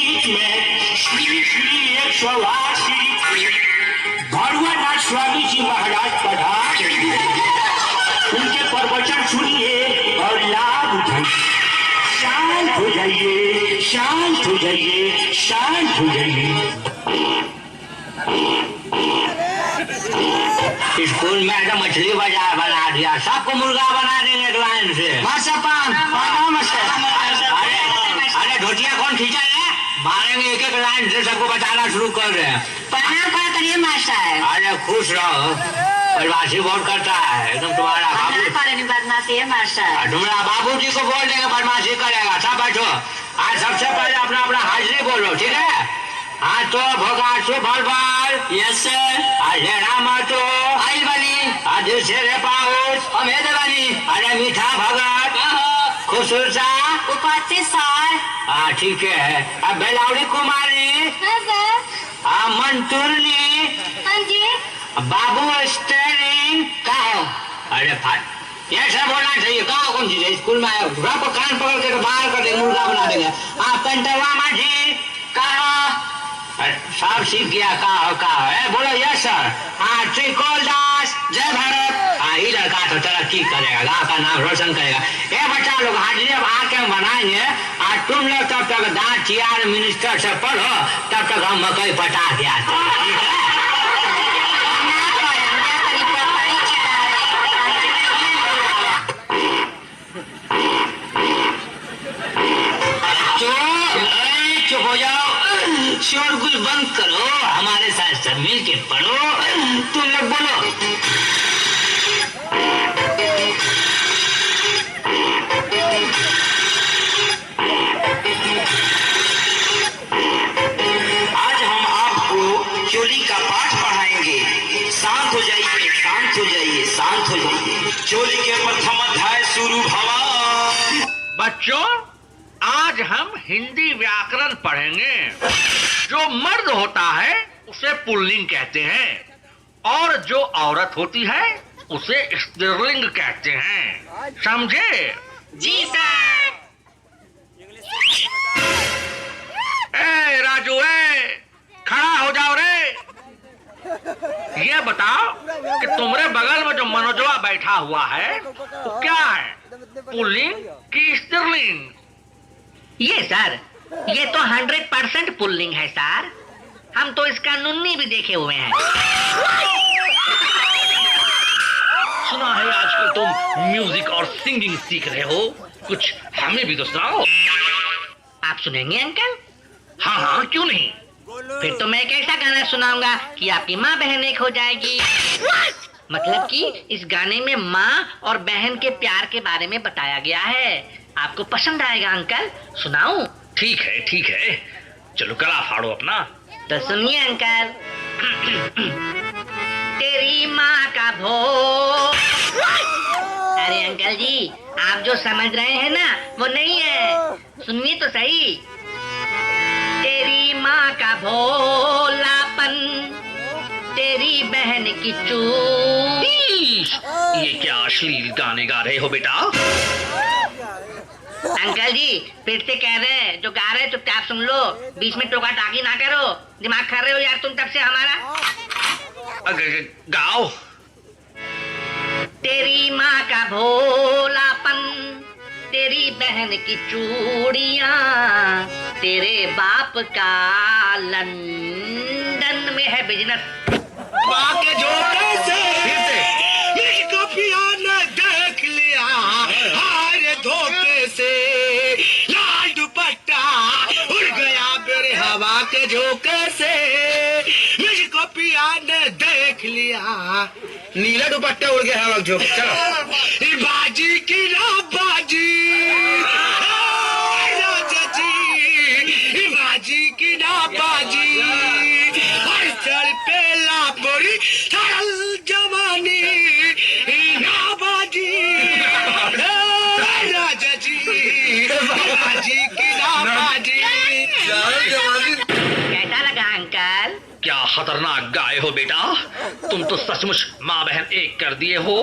बीच में श्री श्री 108 श्री भगवान स्वामी जी महाराज पधार, उनके प्रवचन सुनिए और लाभ उठाइए। शांत हो जाइए, शांत हो जाइए, शांत हो जाइए। स्कूल में तो मछली बाजार बना दिया, सबको मुर्गा बना देंगे लाइन से। अरे धोतिया कौन खींचा है? मारेंगे एक एक लाइन से, सबको बताना शुरू कर रहे हैं। प्रणाम करिए मास्टर। अरे खुश रहो, बदमाशी बहुत करता है एकदम तुम्हारा बाबू। बदमाशी है मास्टर। तुम्हारा बाबू जी को बोल देंगे बदमाशी करेगा। सब बैठो, आज सबसे पहले अपना अपना हाजिरी बोलो, ठीक है? हाँ तो भोगासु भलवाल। Yes sir. आज रामातो आई बनी, आज शेरे पाउस अमेद बनी। अरे मीठा भगत खुशूसा उपस्थित सर। हाँ ठीक है। अब बेलावड़ी कुमारी। हाँ सर। मंतुरनी। हाँ जी। बाबू स्टेरिंग कहो। अरे ये सब बोलना चाहिए। कहो कौन चीज है? स्कूल में आए को कान पकड़ के बाहर कर देंगे, मुर्गा बना देंगे। आप पेंटवा माझी कहो। सब सीख गया। कहा है बोलो। Yes sir. हाँ त्रिकोल दास जय भारत। हाँ ये लड़का तो तरक्की करेगा, गाँव का नाम रोशन करेगा। ये बच्चा लोग हाजिरी अब आके बनाएंगे। आज तुम लोग तब तक दांत चियार मिनिस्टर से पढ़ो, तब तक हम मकई पटा के आते हैं। चुप हो जाओ, शोरगुल बंद करो, हमारे साथ सब मिल के पढ़ो। तुम लोग बोलो। आज हम आपको चोली का पाठ पढ़ाएंगे। शांत हो जाइए, शांत हो जाइए, शांत हो जाइए। चोली के प्रथम अध्याय शुरू भवा। बच्चों, आज हम हिंदी व्याकरण पढ़ेंगे। जो मर्द होता है उसे पुल्लिंग कहते हैं और जो औरत होती है उसे स्त्रीलिंग कहते हैं। समझे? जी सर। ए राजू, खड़ा हो जाओ रे। ये बताओ कि तुम्हारे बगल में जो मनोजवा बैठा हुआ है वो क्या है, पुल्लिंग की स्त्रीलिंग? ये सर, ये तो 100% पुल्लिंग है सर। हम तो इसका नुन्नी भी देखे हुए हैं। सुना है आजकल तुम म्यूजिक और सिंगिंग सीख रहे हो, कुछ हमें भी तो सुनाओ। आप सुनेंगे अंकल? हाँ हाँ, क्यों नहीं। फिर तो मैं एक ऐसा गाना सुनाऊंगा कि आपकी माँ बहन एक हो जाएगी। मतलब कि इस गाने में माँ और बहन के प्यार के बारे में बताया गया है। आपको पसंद आएगा अंकल, सुनाऊं? ठीक है ठीक है, चलो गला फाड़ो अपना। तो सुनिए अंकल। तेरी माँ का भोग। अरे अंकल जी, आप जो समझ रहे हैं ना वो नहीं है, सुनिए तो सही। तेरी माँ का भोलापन, तेरी बहन की चूक। ये क्या अश्लील गाने गा रहे हो बेटा? अंकल जी फिर से कह रहे हैं, जो गा रहे हैं चुपचाप सुन लो, बीच में टोका टाकी ना करो। दिमाग खा रहे हो यार तुम तब से हमारा। गाओ। तेरी माँ का भोलापन, तेरी बहन की चूड़ियाँ, तेरे बाप का लंदन में है बिजनेस। बाके जोड़े से फिर से। मुझको पिया न देख लिया, हारे धोखे से लाल दुपट्टा उड़ गया मेरे हवा के झोंके से। मुझको पिया ने देख लिया, नीला दुपट्टा उड़ गया हवा के झोंके। चलो बाजी की ना बाजी, राजा जी बाजी की ना बाजी, हर सर पे लापरी सरल जवानी ना बाजी। राजा जी बाजी की ना बाजी। कैसा लगा अंकल? क्या खतरनाक गाए हो बेटा, तुम तो सचमुच माँ बहन एक कर दिए हो।